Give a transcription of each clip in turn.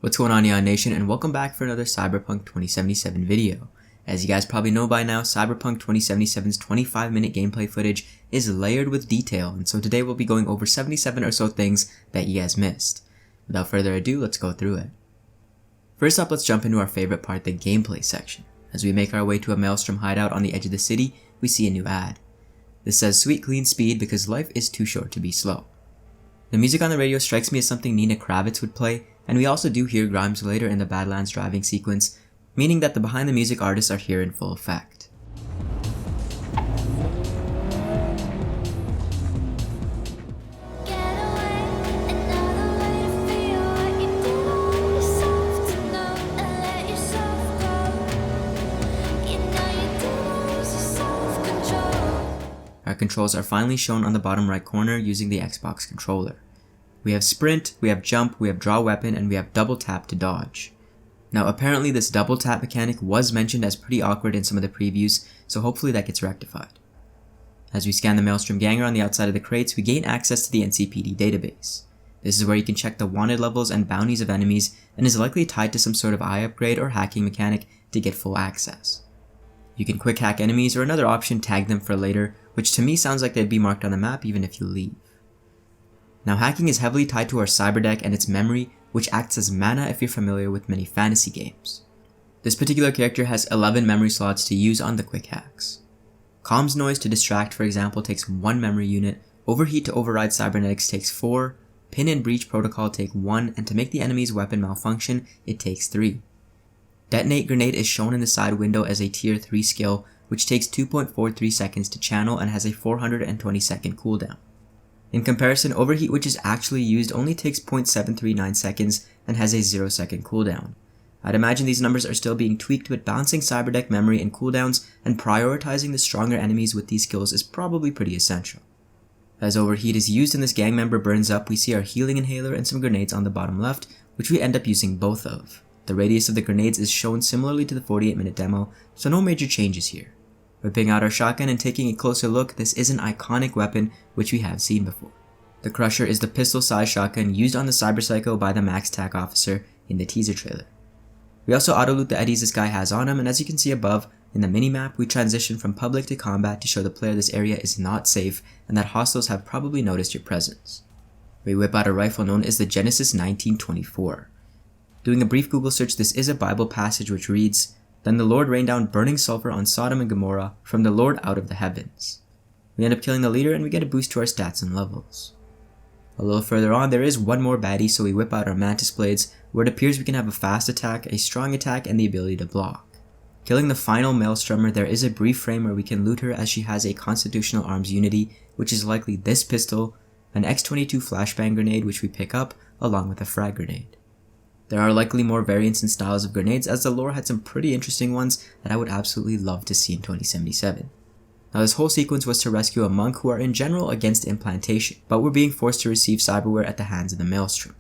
What's going on, Neon Nation, and welcome back for another Cyberpunk 2077 video. As you guys probably know by now, Cyberpunk 2077's 25-minute gameplay footage is layered with detail, and so today we'll be going over 77 or so things that you guys missed. Without further ado, let's go through it. First up, let's jump into our favorite part, the gameplay section. As we make our way to a Maelstrom hideout on the edge of the city, we see a new ad. This says, "Sweet clean speed because life is too short to be slow." The music on the radio strikes me as something Nina Kraviz would play, and we also do hear Grimes later in the Badlands driving sequence, meaning that the behind the music artists are here in full effect. Our controls are finally shown on the bottom right corner using the Xbox controller. We have sprint, we have jump, we have draw weapon, and we have double tap to dodge. Now apparently this double tap mechanic was mentioned as pretty awkward in some of the previews, so hopefully that gets rectified. As we scan the Maelstrom ganger on the outside of the crates, we gain access to the NCPD Database. This is where you can check the wanted levels and bounties of enemies, and is likely tied to some sort of eye upgrade or hacking mechanic to get full access. You can quick hack enemies, or another option, tag them for later, which to me sounds like they'd be marked on the map even if you leave. Now hacking is heavily tied to our cyber deck and its memory, which acts as mana if you're familiar with many fantasy games. This particular character has 11 memory slots to use on the quick hacks. Comms noise to distract, for example, takes 1 memory unit, overheat to override cybernetics takes 4, pin and breach protocol take 1, and to make the enemy's weapon malfunction, it takes 3. Detonate grenade is shown in the side window as a tier 3 skill, which takes 2.43 seconds to channel and has a 420 second cooldown. In comparison, overheat, which is actually used, only takes 0.739 seconds and has a 0 second cooldown. I'd imagine these numbers are still being tweaked, but balancing cyberdeck memory and cooldowns and prioritizing the stronger enemies with these skills is probably pretty essential. As overheat is used and this gang member burns up, we see our healing inhaler and some grenades on the bottom left, which we end up using both of. The radius of the grenades is shown similarly to the 48-minute demo, so no major changes here. Whipping out our shotgun and taking a closer look, this is an iconic weapon which we have seen before. The Crusher is the pistol-sized shotgun used on the Cyber Psycho by the Max TAC officer in the teaser trailer. We also auto-loot the eddies this guy has on him, and as you can see above, in the minimap we transition from public to combat to show the player this area is not safe and that hostiles have probably noticed your presence. We whip out a rifle known as the Genesis 1924. Doing a brief Google search, this is a Bible passage which reads, "Then the Lord rained down burning sulfur on Sodom and Gomorrah from the Lord out of the heavens." We end up killing the leader and we get a boost to our stats and levels. A little further on, there is one more baddie, so we whip out our Mantis Plates, where it appears we can have a fast attack, a strong attack, and the ability to block. Killing the final Maelstromer, there is a brief frame where we can loot her as she has a Constitutional Arms Unity, which is likely this pistol, an X-22 flashbang grenade which we pick up, along with a frag grenade. There are likely more variants and styles of grenades, as the lore had some pretty interesting ones that I would absolutely love to see in 2077. Now this whole sequence was to rescue a monk who are in general against implantation, but were being forced to receive cyberware at the hands of the Maelstrom.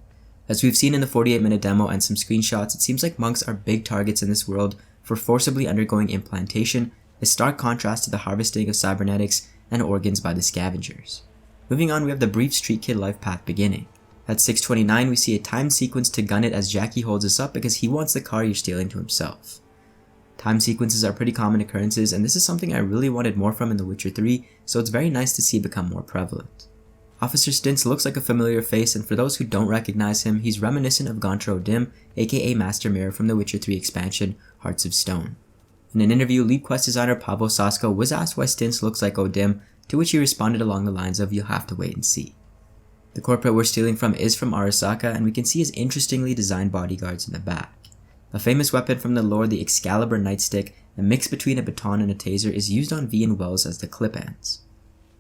As we've seen in the 48-minute demo and some screenshots, it seems like monks are big targets in this world for forcibly undergoing implantation, a stark contrast to the harvesting of cybernetics and organs by the scavengers. Moving on, we have the brief street kid life path beginning. At 6:29, we see a timed sequence to gun it as Jackie holds us up because he wants the car you're stealing to himself. Time sequences are pretty common occurrences, and this is something I really wanted more from in The Witcher 3, so it's very nice to see it become more prevalent. Officer Stintz looks like a familiar face, and for those who don't recognize him, he's reminiscent of Gontro Dim, aka Master Mirror from The Witcher 3 expansion, Hearts of Stone. In an interview, lead quest designer Pablo Sasko was asked why Stintz looks like O'Dim, to which he responded along the lines of, "You'll have to wait and see." The corporate we're stealing from is from Arasaka, and we can see his interestingly designed bodyguards in the back. A famous weapon from the lore, the Excalibur Nightstick, a mix between a baton and a taser, is used on V and Wells as the clip ends.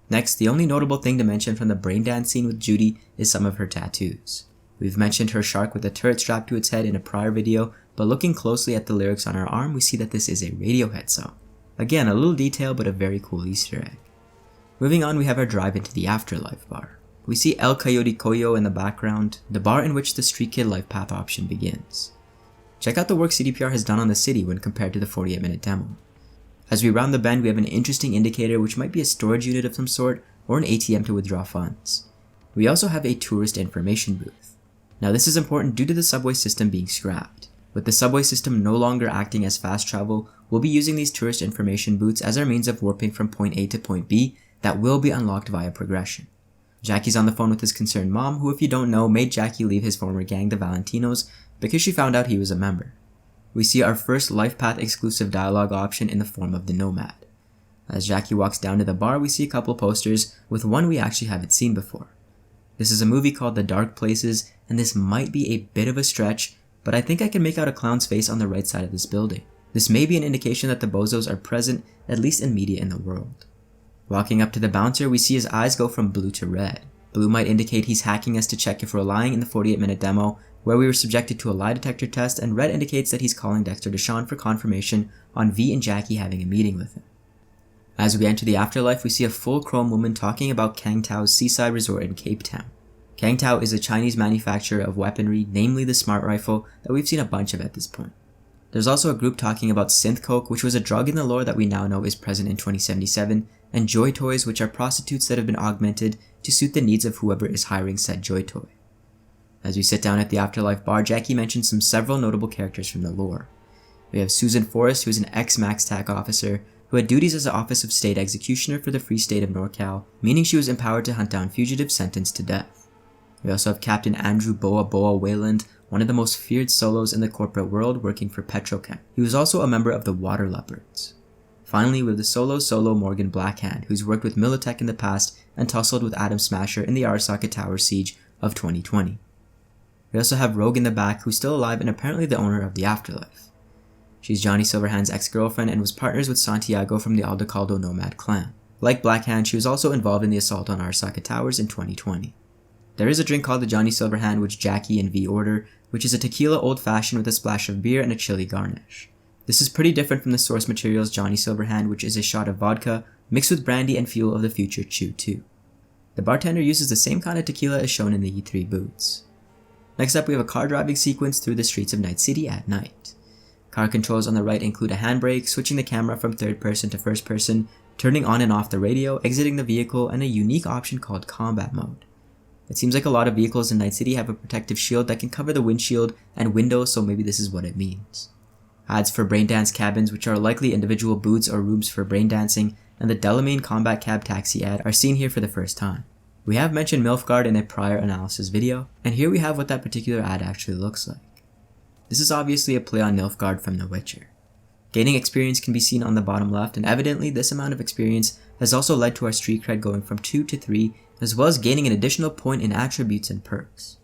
Next, the only notable thing to mention from the brain dance scene with Judy is some of her tattoos. We've mentioned her shark with a turret strapped to its head in a prior video, but looking closely at the lyrics on her arm, we see that this is a Radiohead song. Again, a little detail, but a very cool Easter egg. Moving on, we have our drive into the Afterlife Bar. We see El Coyote Coyo in the background, the bar in which the Street Kid life path option begins. Check out the work CDPR has done on the city when compared to the 48-minute demo. As we round the bend, we have an interesting indicator which might be a storage unit of some sort or an ATM to withdraw funds. We also have a tourist information booth. Now this is important due to the subway system being scrapped. With the subway system no longer acting as fast travel, we'll be using these tourist information booths as our means of warping from point A to point B that will be unlocked via progression. Jackie's on the phone with his concerned mom, who, if you don't know, made Jackie leave his former gang, the Valentinos, because she found out he was a member. We see our first LifePath exclusive dialogue option in the form of the Nomad. As Jackie walks down to the bar, we see a couple posters, with one we actually haven't seen before. This is a movie called The Dark Places, and this might be a bit of a stretch, but I think I can make out a clown's face on the right side of this building. This may be an indication that the bozos are present, at least in media in the world. Walking up to the bouncer, we see his eyes go from blue to red. Blue might indicate he's hacking us to check if we're lying in the 48-minute demo, where we were subjected to a lie detector test, and red indicates that he's calling Dexter Deshawn for confirmation on V and Jackie having a meeting with him. As we enter the afterlife, we see a full chrome woman talking about Kang Tao's seaside resort in Cape Town. Kang Tao is a Chinese manufacturer of weaponry, namely the smart rifle, that we've seen a bunch of at this point. There's also a group talking about synth coke, which was a drug in the lore that we now know is present in 2077, and joy toys, which are prostitutes that have been augmented to suit the needs of whoever is hiring said joy toy. As we sit down at the Afterlife Bar, Jackie mentions several notable characters from the lore. We have Susan Forrest, who is an ex-MaxTac officer, who had duties as the Office of State Executioner for the Free State of NorCal, meaning she was empowered to hunt down fugitives sentenced to death. We also have Captain Andrew Boa Boa Wayland, one of the most feared solos in the corporate world, working for Petrochem. He was also a member of the Water Leopards. Finally, we have the solo Morgan Blackhand, who's worked with Militech in the past and tussled with Adam Smasher in the Arasaka Tower siege of 2020. We also have Rogue in the back, who's still alive and apparently the owner of the Afterlife. She's Johnny Silverhand's ex-girlfriend and was partners with Santiago from the Aldecaldo Nomad clan. Like Blackhand, she was also involved in the assault on Arasaka Towers in 2020. There is a drink called the Johnny Silverhand, which Jackie and V order, which is a tequila old-fashioned with a splash of beer and a chili garnish. This is pretty different from the source material's Johnny Silverhand, which is a shot of vodka mixed with brandy and fuel of the future Chew 2. The bartender uses the same kind of tequila as shown in the E3 booths. Next up, we have a car driving sequence through the streets of Night City at night. Car controls on the right include a handbrake, switching the camera from third person to first person, turning on and off the radio, exiting the vehicle, and a unique option called combat mode. It seems like a lot of vehicles in Night City have a protective shield that can cover the windshield and windows, so maybe this is what it means. Ads for braindance cabins, which are likely individual booths or rooms for braindancing, and the Delamain Combat Cab Taxi ad are seen here for the first time. We have mentioned Milfgard in a prior analysis video, and here we have what that particular ad actually looks like. This is obviously a play on Nilfgaard from The Witcher. Gaining experience can be seen on the bottom left, and evidently this amount of experience has also led to our street cred going from 2 to 3, as well as gaining an additional point in attributes and perks.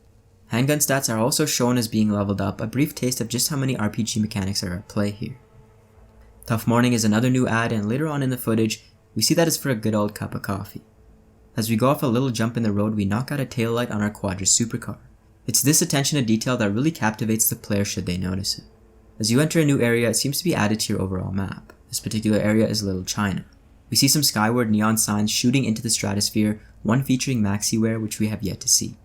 Handgun stats are also shown as being leveled up, a brief taste of just how many RPG mechanics are at play here. Tough Morning is another new ad, and later on in the footage, we see that it's for a good old cup of coffee. As we go off a little jump in the road, we knock out a taillight on our Quadra supercar. It's this attention to detail that really captivates the player should they notice it. As you enter a new area, it seems to be added to your overall map. This particular area is Little China. We see some skyward neon signs shooting into the stratosphere, one featuring Maxiwear, which we have yet to see.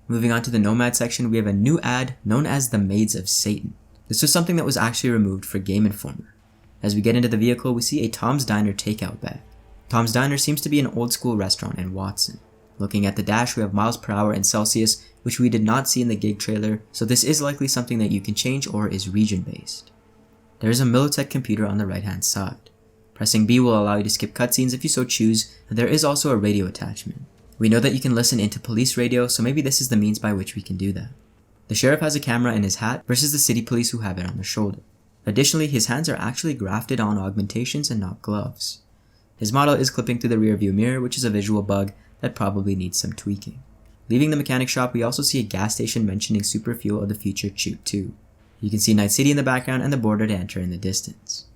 Moving on to the Nomad section, we have a new ad known as the Maids of Satan. This was something that was actually removed for Game Informer. As we get into the vehicle, we see a Tom's Diner takeout bag. Tom's Diner seems to be an old school restaurant in Watson. Looking at the dash, we have miles per hour in Celsius, which we did not see in the gig trailer, so this is likely something that you can change or is region based. There is a Militech computer on the right hand side. Pressing B will allow you to skip cutscenes if you so choose, and there is also a radio attachment. We know that you can listen into police radio, so maybe this is the means by which we can do that. The sheriff has a camera in his hat versus the city police who have it on their shoulder. Additionally, his hands are actually grafted on augmentations and not gloves. His model is clipping through the rearview mirror, which is a visual bug that probably needs some tweaking. Leaving the mechanic shop, we also see a gas station mentioning super fuel of the future Chew 2. You can see Night City in the background and the border to enter in the distance.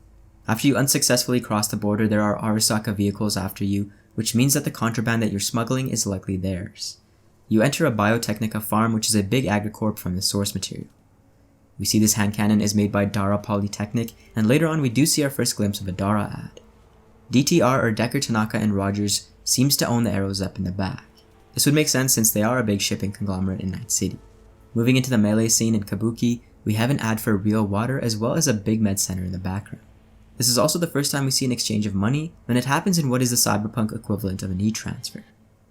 After you unsuccessfully cross the border, there are Arasaka vehicles after you, which means that the contraband that you're smuggling is likely theirs. You enter a Biotechnica farm, which is a big agricorp from the source material. We see this hand cannon is made by Dara Polytechnic, and later on we do see our first glimpse of a Dara ad. DTR or Decker Tanaka and Rogers seems to own the arrows up in the back. This would make sense since they are a big shipping conglomerate in Night City. Moving into the melee scene in Kabuki, we have an ad for real water as well as a big med center in the background. This is also the first time we see an exchange of money, and it happens in what is the Cyberpunk equivalent of an e-transfer.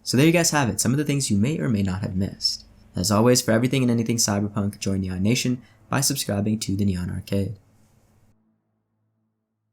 So there you guys have it, some of the things you may or may not have missed. As always, for everything and anything Cyberpunk, join Neon Nation by subscribing to the Neon Arcade.